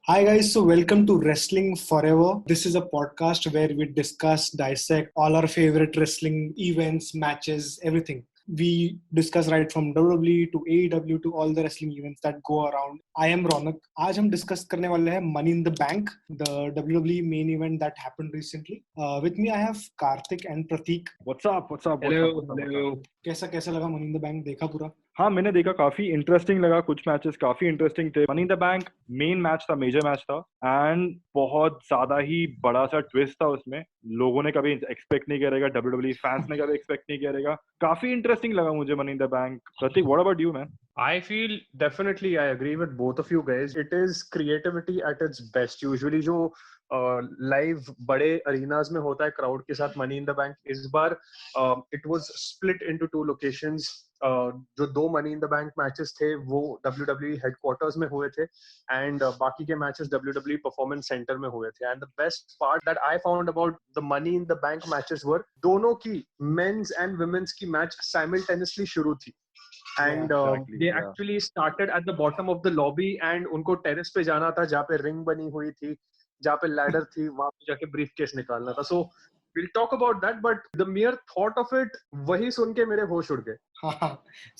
Hi guys, so welcome to Wrestling Forever. This is a podcast where we discuss, dissect all our favorite wrestling events, matches, everything. We discuss right from WWE to AEW to all the wrestling events that go around. I am Ronak. आज हम discuss करने वाले हैं Money in the Bank, the WWE main event that happened recently. With me I have Karthik and Prateek. What's up? What's up? Hello What's up? Hello कैसा लगा Money in the Bank? देखा पूरा? हाँ, मैंने देखा, काफी इंटरेस्टिंग लगा। कुछ मैचेस काफी इंटरेस्टिंग थे। Money in the bank main match था, मेजर मैच था, एंड बहुत ज्यादा ही बड़ा सा ट्विस्ट था उसमें। लोगों ने कभी एक्सपेक्ट नहीं किया रहेगा, डब्ल्यूडब्ल्यूई फैंस ने कभी एक्सपेक्ट नहीं किया रहेगा। काफी इंटरेस्टिंग लगा मुझे money in the bank. Prateek, what about you man? I feel definitely I agree with both of you guys. It is creativity at its best. Usually जो लाइव बड़े अरीनाज में होता है क्राउड के साथ मनी इन द बैंक, इस बार it was split into two locations. जो दो money in the bank matches थे वो WWE हेडक्वार्टर्स में हुए थे, एंड बाकी के मैचेस WWE परफॉर्मेंस सेंटर में हुए थे। And the best part that I found about the money in the bank matches were दोनों की मेंस एंड वुमेन्स की मैच साइमल्टेनियसली शुरू थी। And they actually started at the bottom of the lobby, and उनको terrace पे जाना था जहाँ पे रिंग बनी हुई थी, जहाँ पे लैडर थी, वहां पे जाके ब्रीफ केस निकालना था। सो we'll talk about that, but the mere thought of it, वही सुन के मेरे होश उड़ गए। हाँ,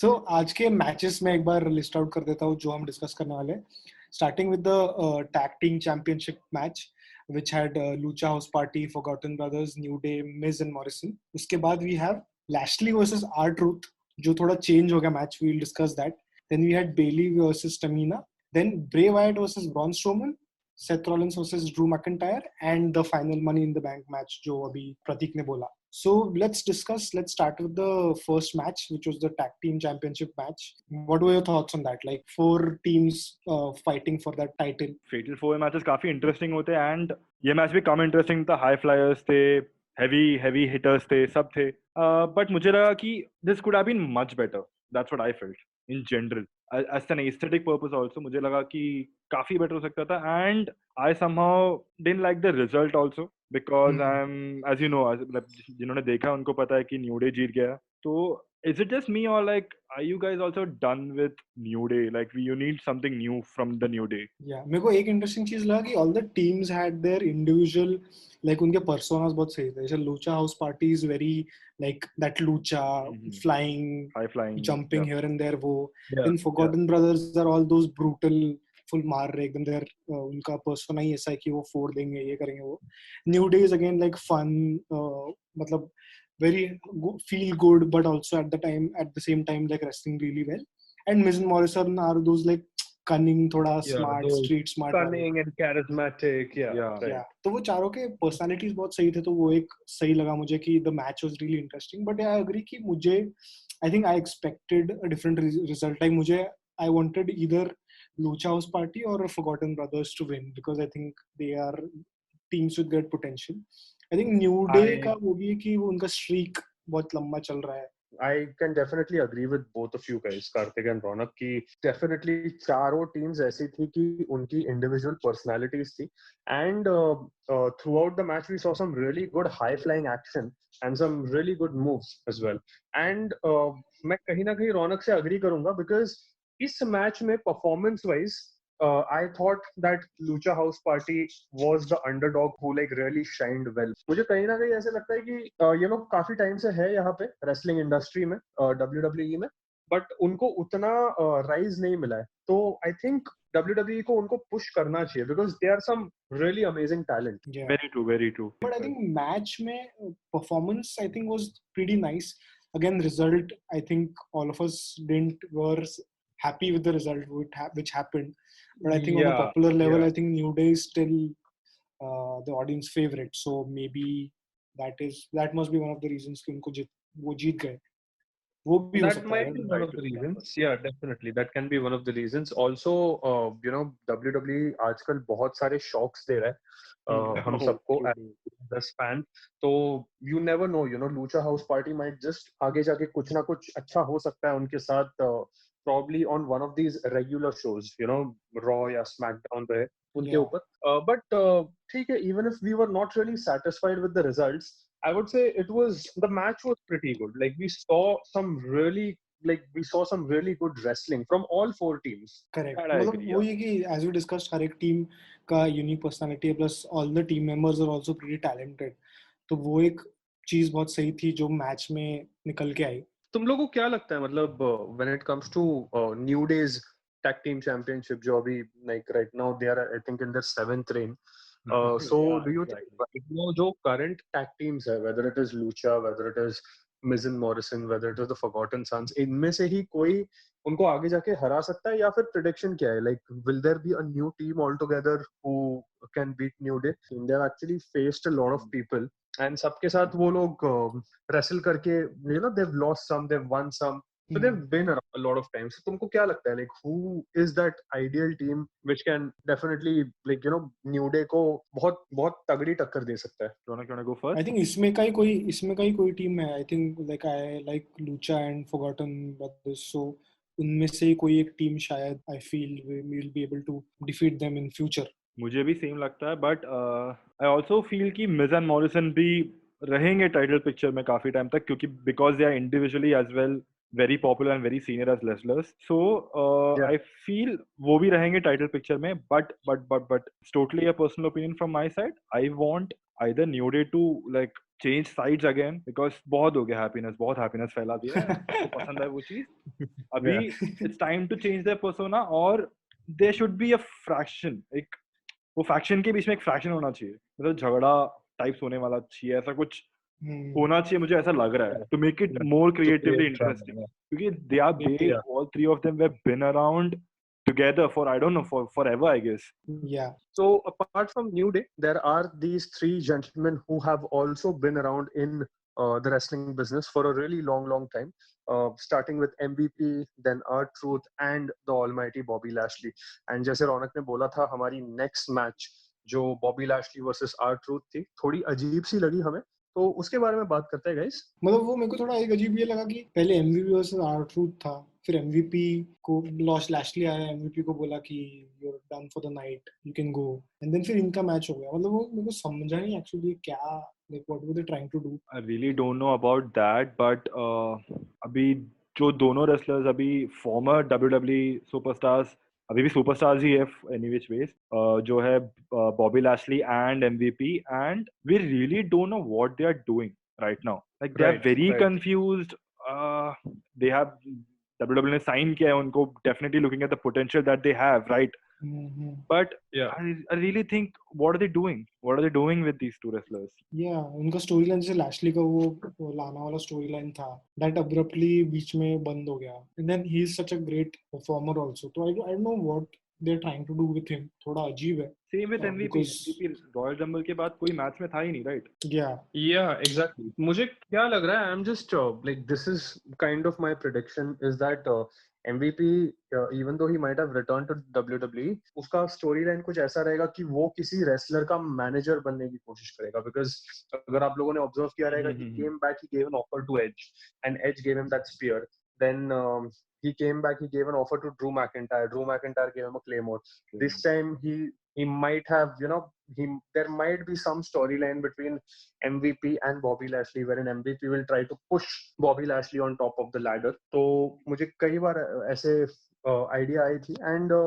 सो आज के मैचेस में एक बार लिस्ट आउट कर देता हूँ जो हम डिस्कस करने वाले हैं। Starting with the tag team championship match which had Lucha House Party, Forgotten Brothers, New Day, Miz and Morrison. उसके बाद we have Lashley versus R-Truth, जो थोड़ा change हो गया match, we'll discuss that. Then we had Bayley versus Tamina. Then Bray Wyatt versus Braun Strowman, Seth Rollins versus Drew McIntyre, and the final Money in the Bank match जो अभी प्रतीक ने बोला. So let's start with the first match, which was the tag team championship match. What were your thoughts on that? Like four teams fighting for that title. Fatal 4 matches काफी interesting होते हैं, and ये match भी कम interesting था। High flyers थे, heavy hitters थे, सब थे। बट मुझे लगा कि this could have been much better. That's what I felt in general, as an aesthetic purpose also. मुझे लगा कि काफी बेटर हो सकता था, and I somehow didn't like the result also, because I am, as you know, जिन्होंने देखा उनको पता है कि न्यू डे जीत गया। तो is it just me, or like are you guys also done with New Day? Like you need something new from the New Day. Yeah, मेरे को एक इंटरेस्टिंग चीज लगा कि all the teams had their individual, like उनके personas बहुत सही थे। जैसे Lucha House Party is very like that lucha, flying, high flying, jumping here and there वो. Yeah, Then Forgotten Brothers are all those brutal, full मार रहे एकदम। their उनका persona ही ऐसा है कि वो फोड़ देंगे, ये करेंगे वो. New Day is again like fun, मतलब very feel good, but also at the same time like wrestling really well. And Miz and Morrison are those like cunning, थोड़ा smart, street smart, cunning and charismatic. Yeah. yeah. तो वो चारों के personalities बहुत सही थे, तो वो एक सही लगा मुझे कि the match was really interesting. But I agree कि मुझे, I think I expected a different result. Like मुझे, I wanted either Lucha House Party or Forgotten Brothers to win, because I think they are teams with great potential. I think New Day का वो भी है कि वो उनका streak बहुत लंबा चल रहा है. I can definitely agree with both of you guys, Karthik and Ronak, कि definitely चारों teams ऐसी थी कि उनकी individual personalities थी, and throughout the match we saw some really good high flying action and some really good moves as well. And मैं कहीं ना कहीं रौनक से agree करूंगा, because इस match में performance wise I thought that Lucha House Party was the underdog who like really shined well. मुझे कहीं ना कहीं ऐसे लगता है कि ये लोग काफी टाइम से है यहाँ पे रेसलिंग इंडस्ट्री में, WWE में, बट उनको उतना राइज नहीं मिला है। तो आई थिंक WWE को उनको पुश करना चाहिए, because they are some really amazing talent. Very true. But I think match में performance I think was pretty nice. Again, result, I think all of us were happy with the result which happened. But I think on a popular level, I think New Day is still the audience favorite. So maybe that must be one of the reasons कि उनको वो जीत गए. वो भी हो That सकता might है. be one of the reasons. Yeah, definitely. That can be one of the reasons. Also, you know, WWE आजकल बहुत सारे shocks दे रहा है हम सबको as fan. तो you never know, you know, Lucha House Party might just आगे जाके कुछ ना कुछ अच्छा हो सकता है उनके साथ, probably on one of these regular shows, you know, Raw या SmackDown पे उनके ऊपर. But ठीक है, even if we were not really satisfied with the results, I would say the match was pretty good. Like we saw some really like we saw some really good wrestling from all four teams. Correct That I मतलब agree, वो yeah. ये कि as we discussed हर एक team का unique personality है plus all the team members are also pretty talented तो वो एक चीज बहुत सही थी जो मैच में निकल के आई तुम लोगों को क्या लगता है मतलब when it comes to New Day's tag team championship जो अभी like right now they are I think in their 7th reign. So Yeah, do you exactly. think right now जो current tag teams है whether it is Lucha, whether it is Miz and Morrison, whether it is the Forgotten Sons, इनमें से ही कोई उनको आगे जाके हरा सकता है या फिर prediction क्या है like will there be a new team altogether who can beat New Day? They have actually faced a lot of people and सबके साथ वो लोग wrestle करके you know they've lost some, they've won some. So they've been around a lot of times. So तुमको क्या लगता है like who is that ideal team which can definitely like you know New Day को बहुत बहुत तगड़ी टक्कर दे सकता है? You wanna go first? I think इसमें का ही कोई टीम है I think like I like Lucha and forgotten brothers so उनमें से ही कोई एक टीम शायद I feel we will be able to defeat them in future मुझे भी सेम लगता है बट आई ऑल्सो फील कि मिज एंड मॉरिसन भी रहेंगे टाइटल पिक्चर में काफी टाइम तक क्योंकि because they are individually as well very popular and very senior as wrestlers so Yeah. I feel वो भी रहेंगे टाइटल पिक्चर में but totally a personal opinion from my side I want either new day to like change sides again because बहुत हो गया बहुत happiness फैला दिया है सबको पसंद है वो चीज अभी it's time to change their persona और there should be a fraction एक वो फैक्शन के बीच में एक फ्रैक्शन होना चाहिए मतलब झगड़ा टाइप्स होने वाला चाहिए ऐसा कुछ होना चाहिए मुझे ऐसा लग रहा है to make it more creatively interesting क्योंकि they all three of them have been around together for I don't know for forever I guess. Yeah. So apart from New Day, there are these three gentlemen who have also been around in the wrestling business for a really long time. Starting with MVP, then R-Truth and the almighty Bobby Lashley. And जैसे रौनक ने बोला था हमारी next match जो Bobby Lashley versus R-Truth थी थोड़ी अजीब सी लगी हमें तो उसके बारे में बात करते हैं गाइस मतलब वो मेरे को थोड़ा एक अजीब ये लगा कि पहले MVP वर्सेस R-Truth था फिर MVP को लैशली आया MVP को बोला कि you are done for the night you can go and then फिर इनका मैच हो गया मतलब वो मेरे को समझा नहीं एक्चुअली क्या like what were they trying to do I really don't know about that but अभी जो दोनों रेसलर्स अभी फॉर्मर WWE सुपरस्टार्स अभी भी सुपरस्टार्स ही है एनी विच वेज जो है Bobby Lashley and MVP and we really don't know what they are doing right now like they are very confused they have WWE ने sign किया है उनको definitely looking at the potential that they have right but I really think what are they doing with these two wrestlers उनका story line जैसे Lashley का वो लाना वाला स्टोरी लाइन था that abruptly बीच में बंद हो गया and then he is such a great performer also तो I don't know what they're trying to do with him थोड़ा अजीब है same with MVP royal rumble के बाद कोई मैच में था ही नहीं right yeah exactly मुझे क्या लग रहा है I'm just like this is kind of my prediction is that MVP even though he might have returned to WWE उसका स्टोरी लाइन कुछ ऐसा रहेगा कि वो किसी रेसलर का मैनेजर बनने की कोशिश करेगा बिकॉज अगर आप लोगों ने ऑब्जर्व किया रहेगा he came back he gave an offer to Edge and Edge gave him that spear then he came back he gave an offer to Drew McIntyre gave him a Claymore this time he might have you know there might be some storyline between MVP and Bobby Lashley wherein MVP will try to push Bobby Lashley on top of the ladder तो मुझे कई बार ऐसे idea आई थी and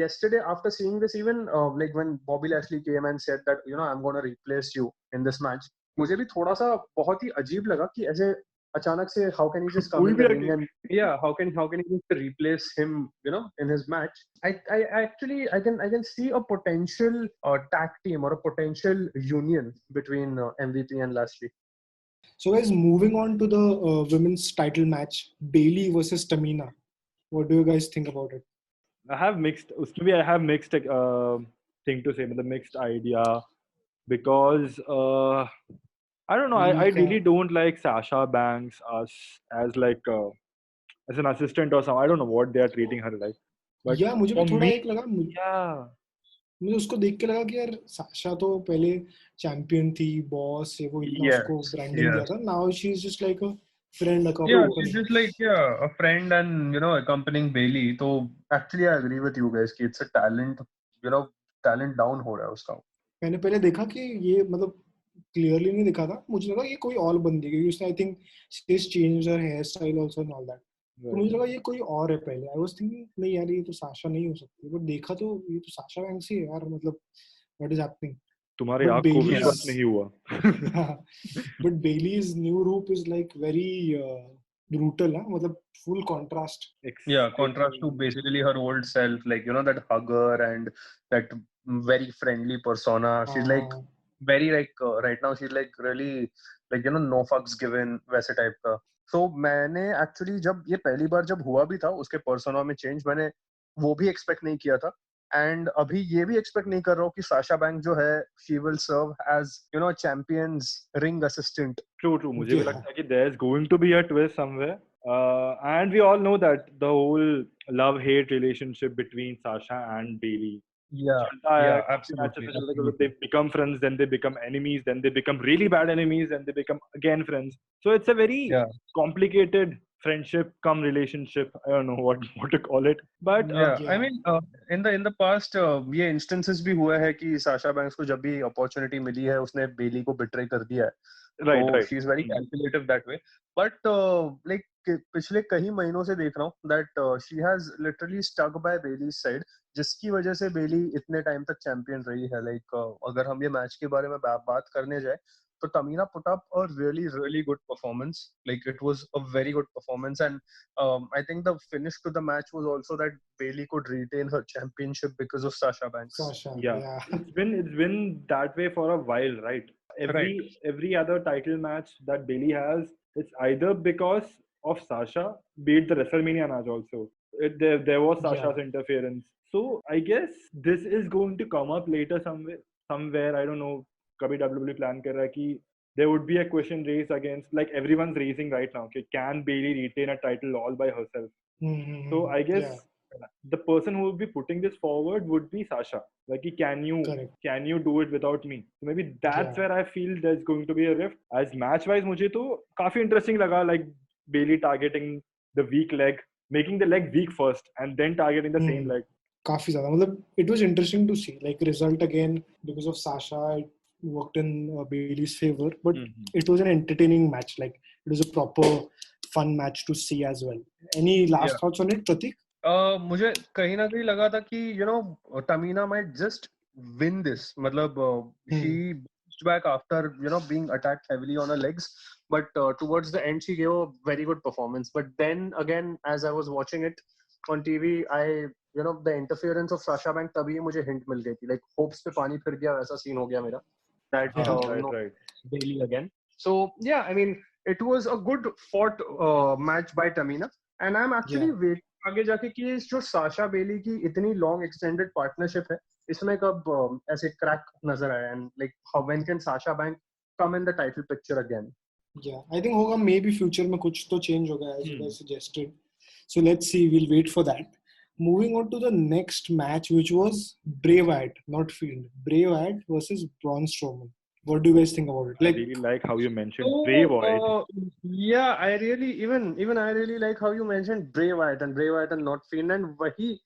yesterday after seeing this even like when Bobby Lashley came and said that you know I'm going to replace you in this match मुझे भी थोड़ा सा बहुत ही अजीब लगा कि ऐसे अचानक से how can he just come in the ring and yeah how can he just replace him you know in his match I actually I can see a potential tag team or a potential union between MVP and Lashley. So guys, moving on to the women's title match, Bayley versus Tamina. What do you guys think about it? I have mixed thing to say मतलब mixed idea because I don't know. I really don't like Sasha Banks as like as an assistant or something. I don't know what they are treating her like. But yeah, मुझे भी थोड़ा एक लगा. मुझे उसको देख के लगा कि यार साशा तो पहले चैंपियन थी, बॉस है वो इतना उसको ब्रांडिंग दिया था. Now she is just like a friend, a couple. Yeah, she's just like a friend and you know accompanying Bayley. So actually, I agree with you guys कि it's a talent, you know, talent down हो रहा है उसका. मैंने पहले देखा कि ये मतलब क्लियरली नहीं दिखा था मुझे लगा ये कोई और बंदी क्योंकि उसने I think she's changed her hairstyle also and all that तो मुझे लगा ये कोई और है पहले. I was thinking नहीं यार ये तो साशा नहीं हो सकती. बट देखा तो ये तो साशा बैंक्स ही है यार. मतलब what is happening? तुम्हारे But आँख को Bailey's विश्वास नहीं हुआ. but Bailey's new roop is like very brutal. Huh? मतलब full contrast. Yeah, contrast to basically her old self, like that hugger and that very friendly persona. She's like हाँ very like right now she's like really like no fucks given वैसे type का. So मैंने actually जब ये पहली बार जब हुआ भी था उसके persona में change, मैंने वो भी expect नहीं किया था. एंड अभी ये भी एक्सपेक्ट नहीं कर रहा हूँ कि साशा बैंक जो है she will serve as champions ring assistant. True. मुझे भी yeah लगता है कि there's going to be a twist somewhere. And we all know that the whole love-hate relationship between Sasha and Bailey चलता है काफी मैचेस में चलता है. They become friends, then they become enemies, then they become really bad enemies, then they become again friends. So it's a very complicated friendship come relationship. I don't know what to call it, but I mean in the past ये instances भी हुआ है कि Sasha banks को जब भी opportunity मिली है उसने बेली को बिट्रे कर दिया है. So she is very calculative that way. But like पिछले कई महीनों से देख रहा हूँ that she has literally stuck by Bailey's side, जिसकी वजह से बेली इतने टाइम तक चैंपियन रही है. Like अगर हम ये मैच के बारे में बात करने जाए तो Tamina put up a really good performance. Like it was a very good performance, and I think the finish to the match was also that Bailey could retain her championship because of Sasha Banks. Sasha yeah. It's been that way for a while, right? Every other title match that Bailey has, it's either because of Sasha, be it the WrestleMania match also. There was Sasha's interference. So I guess this is going to come up later somewhere. I don't know. कभी WWE plan कर रहा है कि there would be a question raised against, like everyone's raising right now, okay, can Bailey retain a title all by herself? So I guess the person who would be putting this forward would be Sasha. Like, can you do it without me? So maybe that's where I feel there's going to be a rift. As match wise, मुझे तो काफी interesting लगा, like Bailey targeting the weak leg, making the leg weak first, and then targeting the same leg. काफी ज्यादा मतलब it was interesting to see, like result again because of Sasha it worked in Bailey's favor, but it was an entertaining match. Like it was a proper fun match to see as well. Any last thoughts on it, Pratik? मुझे कहीं ना कहीं लगा था कि Tamina might just win this. मतलब she bounced back after being attacked heavily on her legs, but towards the end she gave a very good performance. But then again, as I was watching it on TV, the interference of Sasha Banks तभी मुझे hint मिल गई थी. Like hopes पे पानी फिर गया वैसा scene हो गया मेरा. That right. Bailey again. So yeah, I mean it was a good fought match by Tamina, and I'm actually waiting आगे जाके कि जो साशा बेली की इतनी लॉन्ग एक्सटेंडेड पार्टनरशिप है इसमें कब ऐसे क्रैक नजर आया, and like how when can Sasha Bank come in the title picture again. I think होगा मे बी फ्यूचर में कुछ तो चेंज होगा as you guys suggested. So let's see, we'll wait for that. Moving on to the next match, which was Bray Wyatt, not Fiend. Bray Wyatt versus Braun Strowman. What do you guys think about it? I really like how you mentioned Bray Wyatt. Yeah, I really even I really like how you mentioned Bray Wyatt and not Fiend. And वही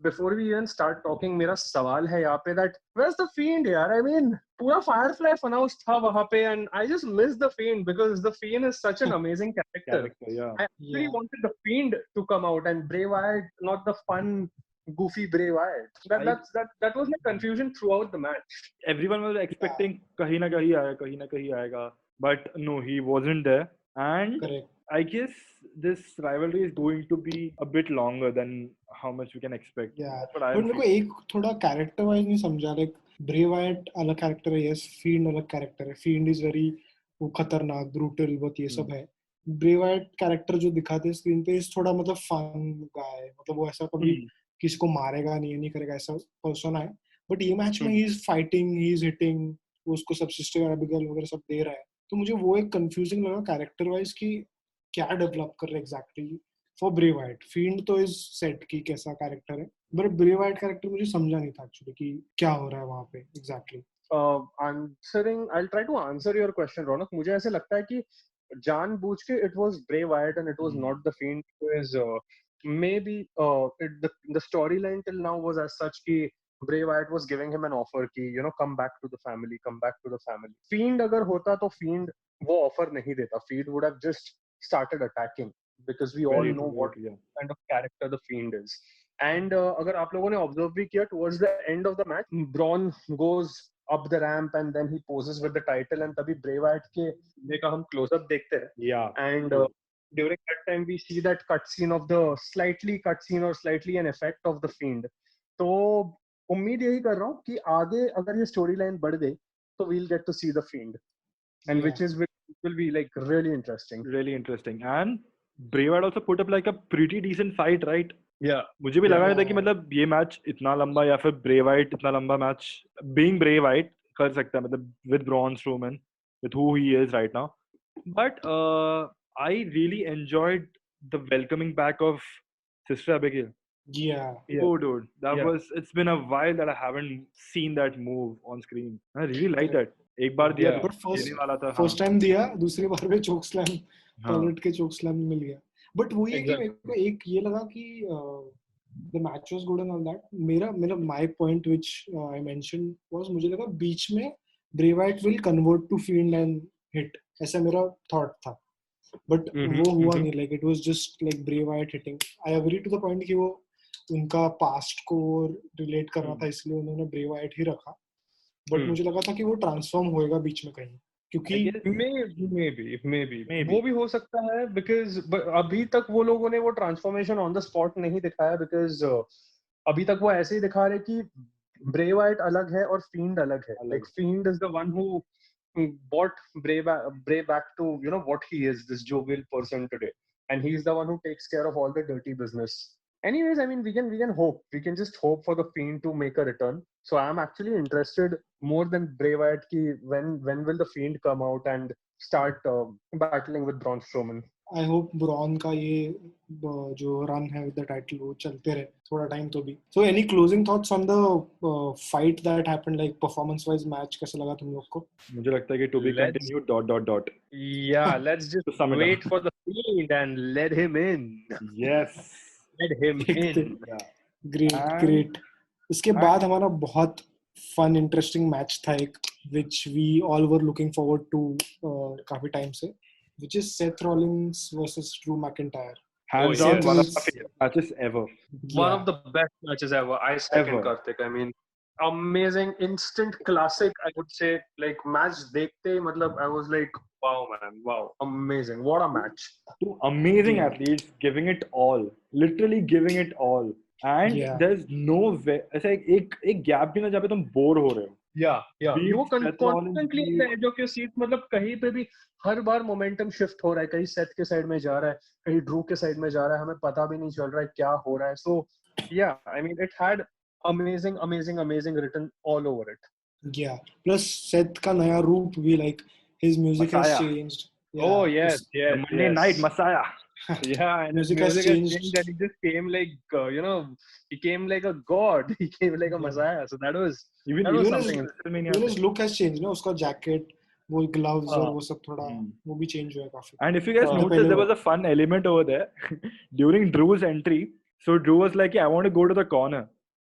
before we even start talking, मेरा सवाल है यहाँ पे that where's the Fiend यार? I mean पूरा Firefly Funhouse था वहाँ पे, and I just miss the Fiend because the Fiend is such an amazing character. I really wanted the Fiend to come out and Bray Wyatt, not the fun goofy Bray Wyatt. That was my confusion throughout the match. Everyone was expecting कहीं ना कहीं आएगा, but no, he wasn't there. And correct. I guess this rivalry is going to be a bit longer than how much we can expect. That's what I but मेरे को एक थोड़ा character wise नहीं समझा. Like Bray Wyatt अलग character है, yes. Fiend अलग character है. Fiend is very वो खतरनाक, brutal, बहुत ये सब है. Bray Wyatt character जो दिखाते हैं स्क्रीन पे इस थोड़ा मतलब fun guy, मतलब वो ऐसा कभी किसी को मारेगा नहीं करेगा ऐसा पर्सन है. बट ये मैच में he is fighting, he is hitting, वो उसको सब सिस्टर एबिगेल वगैरह सब दे रहा है. तो मुझे वो एक कंफ्यूजिंग लगा कैरेक्टर वाइज कि क्या डेवलप कर रहे exactly for Bray Wyatt. Field तो इज सेट की कैसा कैरेक्टर है, बट ब्रे वाइट कैरेक्टर मुझे समझा नहीं था एक्चुअली कि क्या हो रहा है वहां पे exactly. I'll try to answer your question, Ronak. मुझे ऐसे लगता है कि जानबूझ के it was Bray Wyatt and it was not the Fiend, because maybe the storyline till now was as such कि Bray Wyatt was giving him an offer कि come back to the family. Fiend अगर होता तो Fiend वो offer नहीं देता. Fiend would have just started attacking. because we all Very know true, what yeah. kind of character the Fiend is. And अगर आप लोगों ने observe भी किया, towards the end of the match, Braun goes up the ramp and then he poses with the title, and तभी Bray Wyatt के देखा हम close up देखते हैं. Yeah. And during that time we see that cutscene of the slightly cutscene or slightly an effect of the Fiend. तो उम्मीद यही कर रहा हूँ कि आगे अगर ये story line बढ़ गई तो we'll get to see the Fiend, and Yeah. which will be like really interesting. Really interesting. And Bray Wyatt also put up like a pretty decent fight, right? Yeah. मुझे भी लगा Yeah. था कि मतलब ये मैच इतना लंबा या फिर Bray Wyatt इतना लंबा मैच being Bray Wyatt कर सकता है, मतलब with Braun Strowman, with who he is right now. But I really enjoyed the welcoming back of Sister Abigail. Yeah. Yeah. Oh, dude, that Yeah. was. It's been a while that I haven't seen that move on screen. I really like that. एक बार दिया Yeah. तो But first देने वाला था. first time दिया, दूसरी बार में choke slam, हाँ. पलट के choke slam मिल गया. But वो ये कि Exactly. मेरे को एक ये लगा कि the match was good and all that. मेरा my point which I mentioned was मुझे लगा बीच में Bray Wyatt will convert to Fiend and hit. ऐसा मेरा thought था. But वो हुआ नहीं. Like it was just like Bray Wyatt hitting. I agree to the point कि वो उनका past को relate कर रहा था, इसलिए उन्होंने Bray Wyatt ही रखा. But मुझे लगा था कि वो transform होएगा बीच में कहीं, क्योंकि maybe वो भी हो सकता है, because अभी तक वो लोगों ने वो ट्रांसफॉर्मेशन ऑन द स्पॉट नहीं दिखाया, because अभी तक वो ऐसे ही दिखा रहे कि Bray Wyatt अलग है और Fiend अलग है. Like Fiend is the one who brought Bray back to, you know, what he is, this jovial person today, and he's the one who takes care of all the dirty business. Anyways, I mean, we can just hope for the Fiend to make a return. So I'm actually interested more than Bray Wyatt ki when will the Fiend come out and start battling with Braun Strowman. I hope Braun का ये जो run है with the title वो चलते रहे थोड़ा time तो भी. So any closing thoughts on the fight that happened, like performance wise match कैसा लगा तुम लोग को? मुझे लगता है कि to be continued ... Yeah, let's just To sum it wait up. for the Fiend and let him in. Yes. Let him in. Yeah. Great. इसके बाद हमारा बहुत fun interesting match था एक, which we all were looking forward to काफी time से, which is Seth Rollins versus Drew McIntyre. Hands Oh, down, yes. one of my favorite matches ever. One of the best matches ever. I second Ever. Karthik. I mean, amazing, instant classic. I would say, like match dekhte, matlab I was like, wow, man, wow, amazing, what a match. Two amazing athletes giving it all, literally giving it all, and Yeah. there's no way. ऐसा एक gap भी ना जहाँ पे तुम bore हो रहे हो. Yeah. Beat You were Seth Rollins, constantly at the edge of your seat. मतलब कहीं पे भी हर बार momentum shift हो रहा है, कहीं Seth के side में जा रहा है, कहीं Drew के side में जा रहा है, हमें पता भी नहीं चल रहा है क्या हो रहा है. So yeah, I mean, it had amazing written all over it. Yeah. Plus Seth का नया रूप भी, like his music has Messiah. changed. Oh yes. The Monday Night Messiah. Yeah, and his Music has music has changed. changed, and he just came like he came like a god. He came like a messiah. So that was Even was even something. even his look has changed, ना उसका jacket, वो gloves और वो सब थोड़ा वो भी change हुआ है काफी. And if you guys noticed, there was a fun element over there during Drew's entry. So Drew was like, "I want to go to the corner,"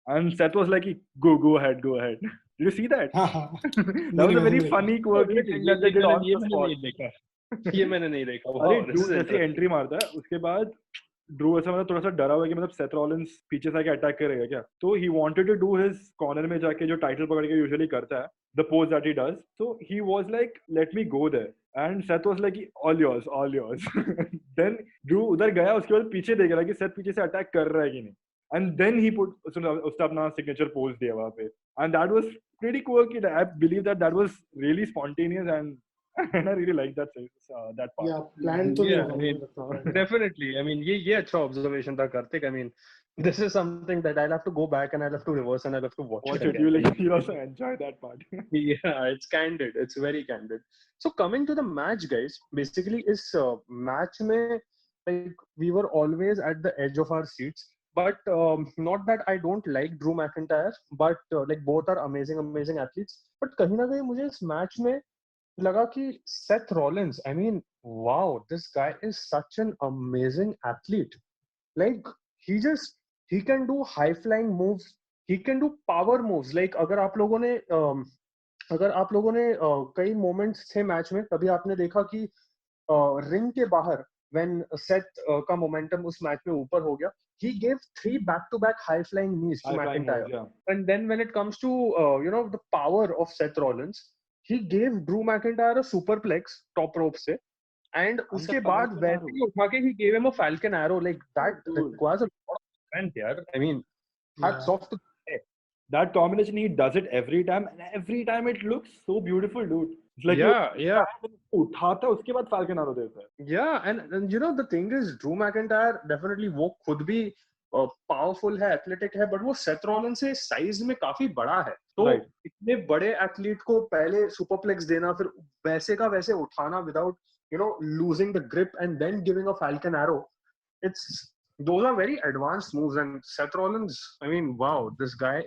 and Seth was like, "Go ahead." Did you see that? That was a very funny, quirky thing that they did on the spot. ये मैंने नहीं देखा. अरे Drew जैसे entry मारता है उसके बाद ड्रू ऐसा मतलब थोड़ा सा डरा हुआ है कि मतलब सेथ रॉलिंस पीछे से आके अटैक करेगा क्या, तो he wanted to do his corner में जाके जो टाइटल पकड़ के यूजुअली करता है, the pose that he does, so he was like let me go there and Seth was like all yours then Drew उधर गया, उसके बाद पीछे देख रहा कि सेथ पीछे से अटैक कर रहा है कि नहीं, एंड देन ही पुट उसने अपना सिग्नेचर पोज दिया वहां पे, and that was pretty quirky. I believe that was really spontaneous and I really like that part. Yeah, plan to yeah, I mean, definitely. I mean, ये अच्छा observation था Karthik. I mean, this is something that I'll have to go back and I'll have to reverse and I'll have to watch it again. You'll also enjoy that part. Yeah, it's candid. It's very candid. So coming to the match, guys, basically is match में like we were always at the edge of our seats. But not that I don't like Drew McIntyre, but like both are amazing athletes. But कहीं ना कहीं मुझे इस match में लगा कि Seth Rollins, I mean, wow, this guy is such an amazing athlete. Like he can do high flying moves, he can do power moves. Like अगर आप लोगों ने कई moments थे मैच में, तभी आपने देखा कि रिंग के बाहर when Seth का momentum उस match में ऊपर हो गया, he gave 3 back-to-back high-flying knees to High-flying moves, McIntyre. yeah. And then when it comes to the power of Seth Rollins, he gave Drew McIntyre a superplex top rope से, and And उसके the बाद Falcon वैसे Arrow. ही उठा के he gave him a Falcon Arrow. Like that Dude. requires a lot of strength, यार. I mean, hats off to the That combination, he does it every time, and every time it looks so beautiful, dude. It's like yeah. उठाता है उसके बाद Falcon Arrow देता है. Yeah, and you know the thing is, Drew McIntyre definitely वो खुद भी powerful है, एथलेटिक है, बट वो सेथ रॉलिन्स से साइज में काफी बड़ा है. तो इतने बड़े एथलीट को पहले सुपरप्लेक्स देना, फिर वैसे का वैसे उठाना without losing the grip and then giving a Falcon Arrow, those are very advanced moves. And Seth Rollins, I mean, wow, this guy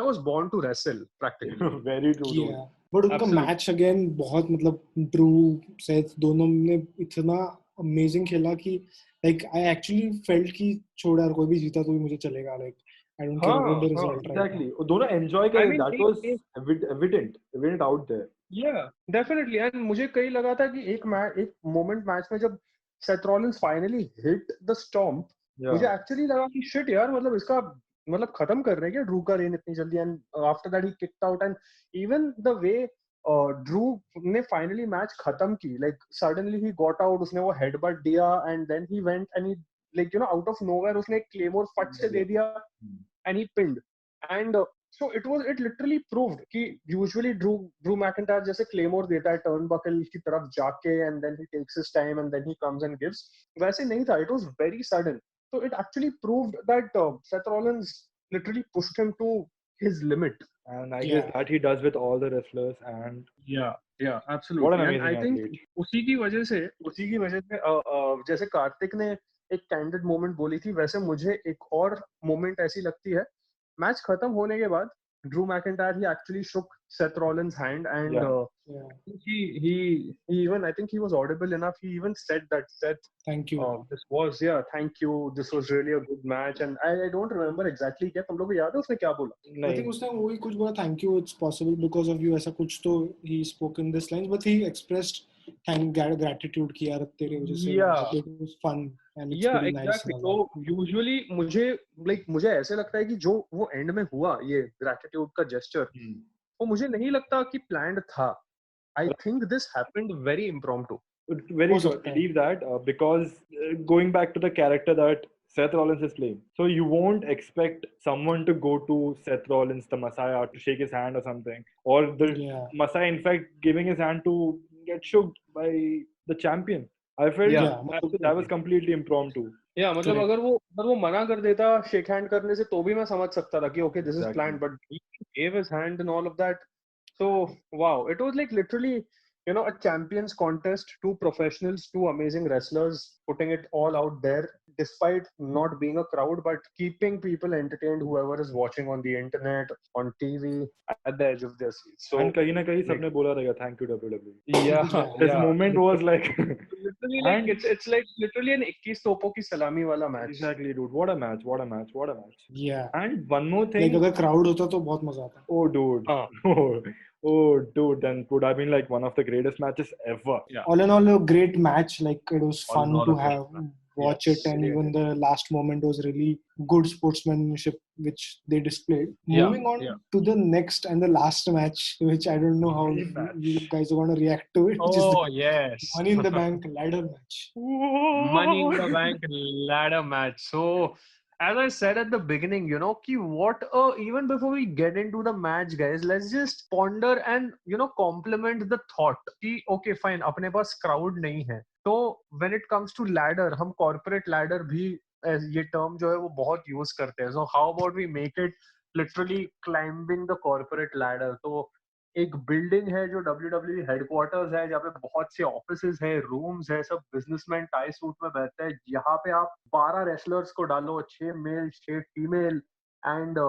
was born to wrestle practically. Very true. Yeah. But उनका match again बहुत मतलब Drew Seth दोनों ने इतना amazing खेला कि like I actually felt कि छोड़ यार कोई भी जीता तो भी मुझे चलेगा. Like I don't care about the result. Exactly. दोनों एंजॉय कर रहे. That was evident out there. Yeah, definitely. And मुझे कहीं लगा था कि एक मोमेंट मैच में जब Seth Rollins finally hit the stomp, मुझे एक्चुअली लगा कि शिट यार, मतलब इसका मतलब खत्म कर रहे हैं क्या ड्रू का रेन इतनी जल्दी. And after that he kicked out, and even the way Drew ने फाइनली मैच खत्म की, like suddenly he got out, उसने वो हेडबट दिया and then he went and he like out of nowhere उसने एक क्लेमोर फट से दे दिया and he pinned. And so it literally proved कि usually Drew McIntyre जैसे claymore देता है turnbuckle की तरफ जाके and then he takes his time and then he comes and gives, वैसे नहीं था. It was very sudden. So it actually proved that Seth Rollins literally pushed him to his limit. And I guess that he does with all the wrestlers. And yeah, absolutely. What an amazing and I think athlete. उसी की वजह से जैसे कार्तिक ने एक candid moment बोली थी, वैसे मुझे एक और मोमेंट ऐसी लगती है. मैच खत्म होने के बाद Drew McIntyre, he actually shook Seth Rollins' hand, and he even, I think he was audible enough. He even said that, Seth, thank you. Thank you. This was really a good match. And I don't remember exactly क्या तुम लोगों को याद है उसने क्या बोला? I think उसने वही कुछ बोला, thank you, it's possible because of you, ऐसा कुछ तो he spoke in this lines, but he expressed gratitude कि यार तेरे वजह से it was fun and it's pretty exactly. nice. So usually मुझे ऐसे लगता है कि जो वो एंड में हुआ ये gratitude का gesture, वो मुझे नहीं लगता कि planned था. I think this happened very impromptu. Very good. I believe that because going back to the character that Seth Rollins is playing, so you won't expect someone to go to Seth Rollins, the Messiah, to shake his hand or something, or the Messiah, in fact, giving his hand to get shook by the champion. I felt that was completely impromptu. Yeah, मतलब अगर वो मना कर देता shake hand करने से तो भी मैं समझ सकता था कि okay, this is planned, but he gave his hand and all of that. So wow, it was like literally, a champions contest, two professionals, two amazing wrestlers putting it all out there despite not being a crowd, but keeping people entertained, whoever is watching on the internet, on TV, at the edge of their seats. So, and kahin na kahin sabne bola rahega, thank you WWE. Yeah. This moment was like literally like it's like literally an 21 topo ki salami wala match. Exactly, dude. What a match. Yeah. And one more thing. Like अगर crowd होता तो बहुत मजा आता. Oh, dude. Oh, dude, then would have been like one of the greatest matches ever. Yeah. All in all, a great match. Like it was fun to have watch it, and even the last moment was really good sportsmanship which they displayed. Moving on to the next and the last match, which I don't know how you guys are going to react to it. Oh, yes. Money in the Bank ladder match. Money in the Bank ladder match. So, as I said at the beginning, even before we get into the match, guys, let's just ponder and, compliment the thought कि, okay, fine, अपने पास crowd नहीं है. तो when it comes to ladder, हम corporate ladder भी ये term जो है वो बहुत use करते हैं. So how about we make it literally climbing the corporate ladder? तो एक बिल्डिंग है जो WWE हेडक्वार्टर्स है, जहाँ पे बहुत से ऑफिसेज है, रूम्स है, सब बिजनेसमैन टाई सूट में बैठते हैं. यहाँ पे आप 12 रेसलर्स को डालो, 6 मेल 6 फीमेल, एंड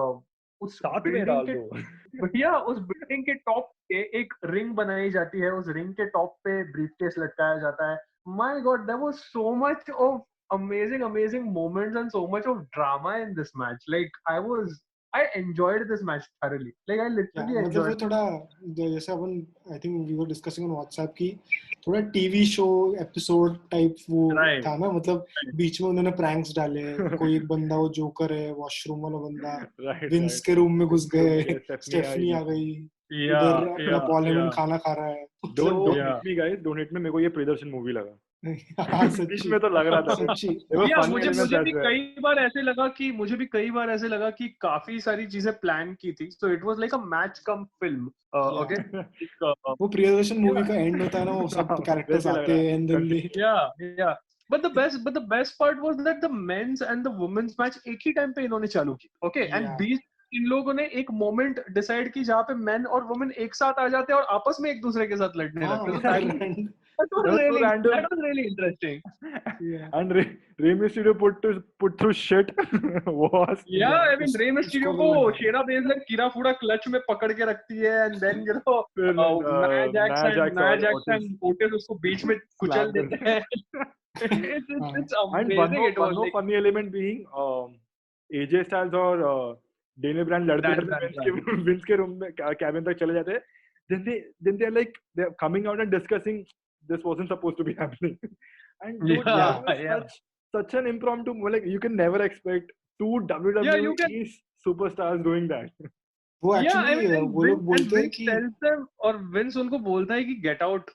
उस बिल्डिंग के टॉप पे एक रिंग बनाई जाती है, उस रिंग के टॉप पे ब्रीफकेस लटकाया जाता है. My god, there was so much of amazing moments and so much of drama in this match. Like I was I enjoyed this match thoroughly. Like I literally मतलब वो enjoyed. थोड़ा जैसे अपन I think we were discussing on WhatsApp की थोड़ा TV show episode type वो Right. था ना, मतलब बीच में उन्होंने प्रैंक्स डाले, कोई एक बंदा वो जोकर है, वॉशरूम वाला बंदा विंस के रूम में घुस गए, स्टेफनी आ गई, उधर अपना पॉल हेमन खाना खा रहा है. Don't hit me guys, don't hit me. मेरे को ये प्रियदर्शन मूवी लगा. हाँ बीच सच्ची में तो लग रहा था. सच्ची. There were funny मुझे elements भी as well. कई बार ऐसे लगा कि काफी सारी चीजें प्लान की थी. So it was like a match come film. Okay. वो प्रियदर्शन मूवी का एंड होता है ना, वो सब कैरेक्टर्स आते हैं and then they Yeah. But the best part was that the men's and the women's match एक ही टाइम पे इन्होंने चालू की. Okay. And बीच इन लोगों ने एक मोमेंट डिसाइड की जहाँ पे मेन और वुमेन एक साथ आ जाते हैं और आपस में एक दूसरे के साथ लड़ने लगते हैं. That was really interesting. And Rey Mysterio put through shit. Was I mean Rey Mysterio को Shayna Baszler कीड़ा फूड़ा क्लच में पकड़ के रखती है and then you know Nia Jax and Otis उसको बीच में कुचल देते हैं. It's amazing. And one more funny element being AJ Styles और Daniel Bryan लड़ते विंस के रूम में कैबिन तक चले जाते हैं. Then they're like they're coming out and discussing this wasn't supposed to be happening. And dude, such an impromptu, like you can never expect two WWE superstars doing that. वो actually वो लोग बोलते हैं कि और विंस उनको बोलता है कि गेट आउट,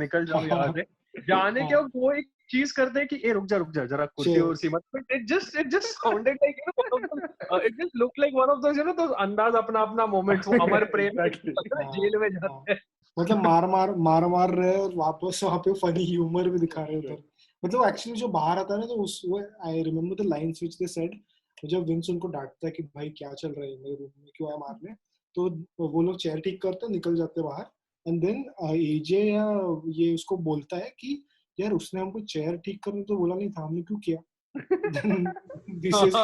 निकल जाओ यहाँ से. जाने के वक्त वो एक चीज करते हैं कि ए रुक जा जरा कुर्सी उर्सी मत. It just sounded like it just looked like one of those तो अंदाज अपना मोमेंट्स वो अमर प्रेम जेल में जाते हैं. मतलब मार रहे और वापस वहाँ पे फनी ह्यूमर भी दिखा रहे थे. मतलब एक्चुअली जो बाहर आता है ना, तो उस वो I remember the lines which they said, जब विंस उनको डांटता है कि भाई क्या चल रहा है मेरे रूम में, क्यों आया मारने, तो वो लोग चेयर ठीक करते हैं, निकल जाते हैं बाहर. एंड देन एजे या ये उसको बोलता है कि यार उसने हमको चेयर ठीक करने तो बोला नहीं था, हमने क्यों किया. This is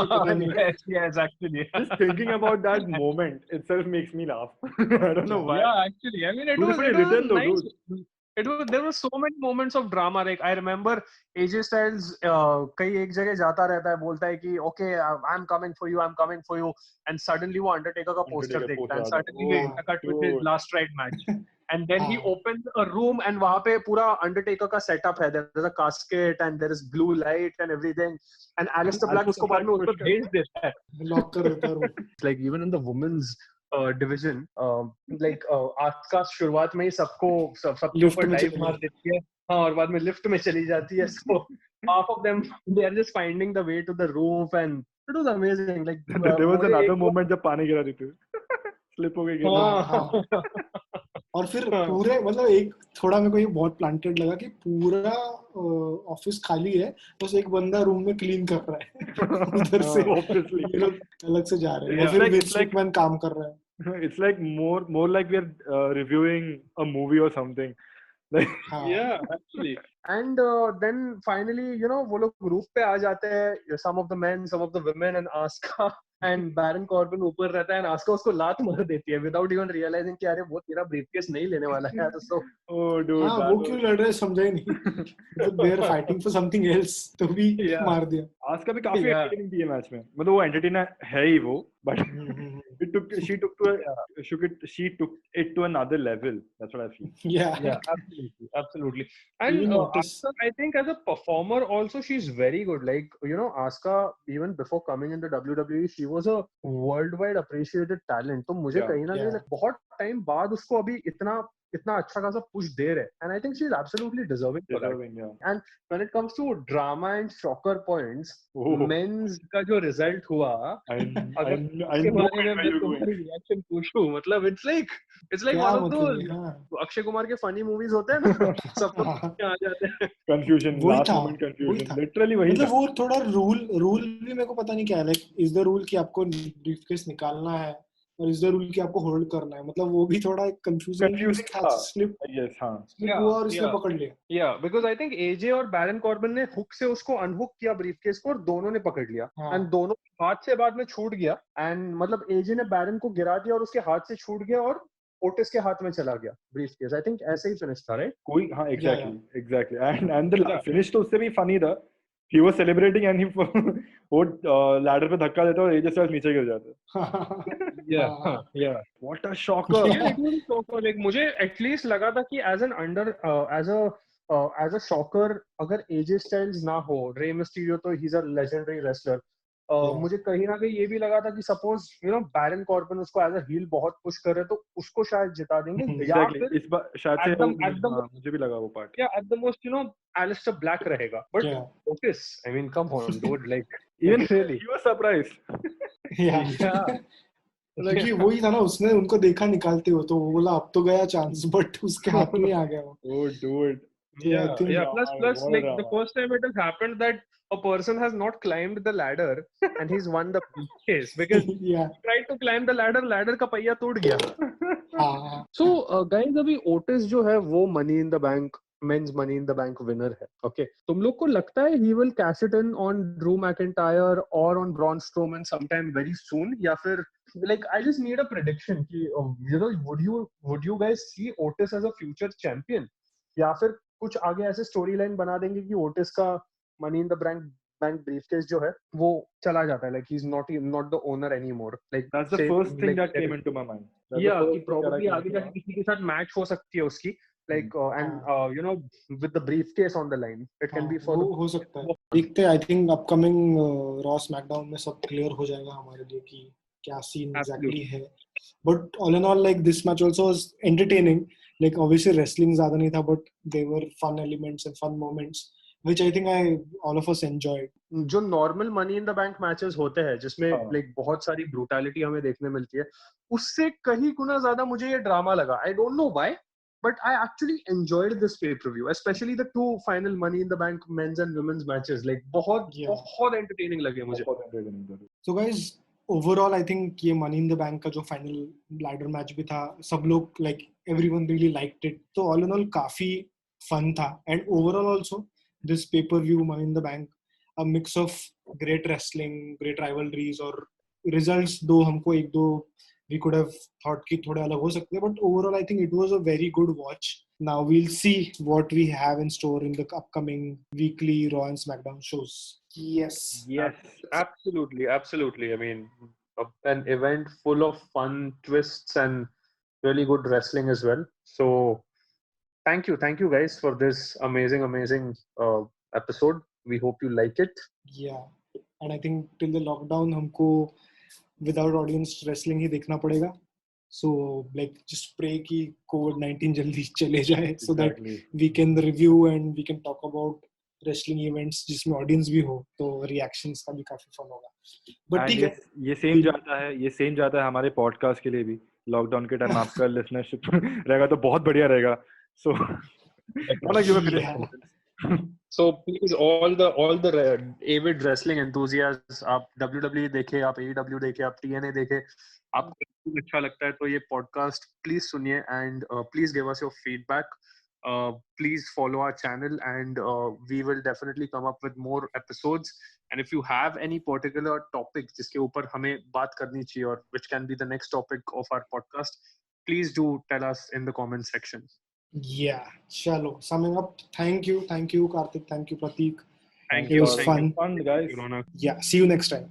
yes, actually. Just thinking about that moment itself makes me laugh. I don't know why. Yeah, actually. I mean, it was nice. There were so many moments of drama. Like I remember AJ Styles कई एक जगह जाता रहता है, बोलता है कि okay, I'm coming for you, and suddenly वो Undertaker का poster देखता है, and suddenly we cut with his last Ride match. And then he opens a room and वहाँ पे पूरा Undertaker का setup है. There's a casket and there is blue light and everything. And Aleister Black उसको बाद में उस पर भेज देता है. Lock कर देता है. Like even in the women's division, like Asuka शुरुआत में ही सबको ऊपर dive मार देती है. हाँ, और बाद में lift में चली जाती है. So half of them they are just finding the way to the roof, and it was amazing. Like there was another moment जब पानी गिरा देते slip हो गई गिरा. और फिर पूरे मतलब एक थोड़ा मेरे को ये बहुत प्लांटेड लगा कि पूरा ऑफिस खाली है, बस एक बंदा रूम में क्लीन कर रहा है उधर से अलग से जा रहे हैं, और फिर विंस मैकमैन काम कर रहा है. It's like more like we are reviewing a movie or something. Like, yeah, actually. And then finally, you know, वो लोग roof पे आ जाते हैं, some of the men, some of the women, and Asuka and Baron Corbin ऊपर रहता है, and Asuka उसको लात मार देती है without even realizing कि अरे वो तेरा briefcase नहीं लेने वाला है. So oh dude, हाँ, वो क्यों लड़ रहे हैं समझा ही नहीं. They are fighting for something else, तो भी मार दिया. Asuka भी काफी entertaining थी ये मैच में. मतलब वो entertainer है ही वो, but she took it to another level. That's what I feel. Yeah, absolutely. And Asuka, I think as a performer also she's very good. Like, you know, Asuka even before coming into WWE she was a worldwide appreciated talent. तो मुझे कहीं ना कहीं बहुत time बाद उसको अभी इतना अच्छा खासा पुश दे रहे हैं, and I think she's absolutely deserving for that. Yeah. And when it comes to drama and shocker points, men's का जो result हुआ, I know मैं तुम्हारी reaction पूछूं, मतलब it's like one of those Akshay Kumar के funny movies होते हैं ना, सब लोग आ जाते हैं. Confusion, last moment confusion, literally वही. मतलब वो थोड़ा रूल भी मेरे को पता नहीं क्या है. Like is the rule कि आपको briefcase निकालना है, और इस रूल की आपको होल्ड करना है, मतलब वो भी थोड़ा कंफ्यूजिंग था. स्लिप हुआ और इसने पकड़ लिया. या बिकॉज़ आई थिंक एजे और बैरन कॉर्बिन ने हुक से उसको अनहुक किया ब्रीफकेस को, और दोनों ने पकड़ लिया. एंड दोनों हाथ से बाद में छूट गया, एंड मतलब एजे ने बैरन को गिरा दिया और उसके हाथ से छूट गया और ओटिस के हाथ में चला गया ब्रीफकेस. आई थिंक ऐसे ही फिनिश था, राइट? कोई हाँ एग्जैक्टली. एंड द फिनिश तो उससे भी फनी था. He was celebrating and he वो लैडर पे धक्का देता है और एजे स्टाइल्स नीचे गिर जाता है. yeah. What a shocker. Yeah, it was a shocker. Like मुझे एटलीस्ट लगा था कि एज अ शॉकर अगर एजे स्टाइल्स ना हो, रे मिस्टीरियो तो he is a legendary wrestler. मुझे कहीं ना कहीं ये भी लगा था कि सपोज बैरन कॉर्बिन उसको एज अ हील बहुत पुश कर रहे तो उसको शायद जिता देंगे या Exactly. फिर इस बार शायद से मुझे भी लगा वो part. At the most Alistair Black रहेगा. But Yeah. Otis, I mean come on dude, like Even really. he was surprised. Yeah. Yeah. क्योंकि वही था ना, उसने उनको देखा निकालते हो तो वो बोला अब तो गया चांस, बट उसके हाथ में आ गया वो. Oh, dude. So I think Plus, what a like the drama. first time it has happened that a person has not climbed the ladder and he's won the case because yeah. he tried to climb the ladder का पहिया टूट गया. हाँ. So guys, अभी Otis जो है वो money in the bank men's money in the bank winner है. ओके, तुम लोग को लगता है he will cash it in on Drew McIntyre or on Braun Strowman sometime very soon, या फिर like I just need a prediction कि would you guys see Otis as a future champion, या फिर कुछ आगे ऐसे स्टोरी लाइन बना देंगे कि ओटिस का money in the bank briefcase जो है वो चला जाता है, like he's not the owner anymore, like That's the same first thing like that came into my mind. That's the yeah, first कि thing that probably came आगे into my जाके mind. किसी के साथ मैच हो सकती है उसकी, like and with the briefcase on the line it can be for हो सकता है. देखते हैं. I think upcoming Raw SmackDown में सब क्लियर हो जाएगा हमारे लिए कि क्या सीन एग्जैक्टली है. But all in all like this match also was entertaining. Like obviously wrestling ज्यादा नहीं था, but there were fun elements and fun moments which I think all of us enjoyed. जो normal money in the bank matches होते हैं जिसमें हाँ. Like बहुत सारी ब्रूटैलिटी हमें देखने मिलती है, उससे कहीं गुना ज्यादा मुझे ये ड्रामा लगा. I don't know why, but I actually enjoyed this pay-per-view, especially the two final Money in the Bank men's and women's matches. Like बहुत entertaining लगे मुझे. So guys, overall I think ये Money in the Bank का जो final ladder match भी था, सब लोग like everyone really liked it. तो all in all काफी fun था. And overall also this pay-per-view Money in the Bank, a mix of great wrestling, great rivalries और results दो हमको एक दो we could have thought कि थोड़े अलग हो सकते हैं, but overall I think it was a very good watch. Now we'll see what we have in store in the upcoming weekly Raw and SmackDown shows. Yes. Absolutely. I mean, an event full of fun twists and really good wrestling as well. So thank you guys for this amazing episode. We hope you like it. Yeah, and I think till the lockdown हमको without audience wrestling ही देखना पड़ेगा. So like just pray कि COVID-19 जल्दी चले जाए, so that we can review and we can talk about wrestling events जिसमें audience भी हो, तो reactions का भी काफी fun होगा. But ठीक है. ये सेम जाता है हमारे पॉडकास्ट के लिए भी. लॉकडाउन के टाइम आपका लिसनरशिप रहेगा तो बहुत बढ़िया रहेगा. So wanna give a prediction. So please all the avid wrestling enthusiasts, आप WWE देखे, आप AEW देखे, आप TNA देखे, आपको अच्छा लगता है तो ये पॉडकास्ट प्लीज सुनिए and please give us your feedback. Please follow our channel and we will definitely come up with more episodes. And if you have any particular topic जिसके ऊपर हमें बात करनी चाहिए और which can be the next topic of our podcast, please do tell us in the comment section. Yeah, chalo. Summing up, thank you Karthik, thank you Prateek. Thank It you. was fun. Fun, guys. Ronak. Yeah, see you next time.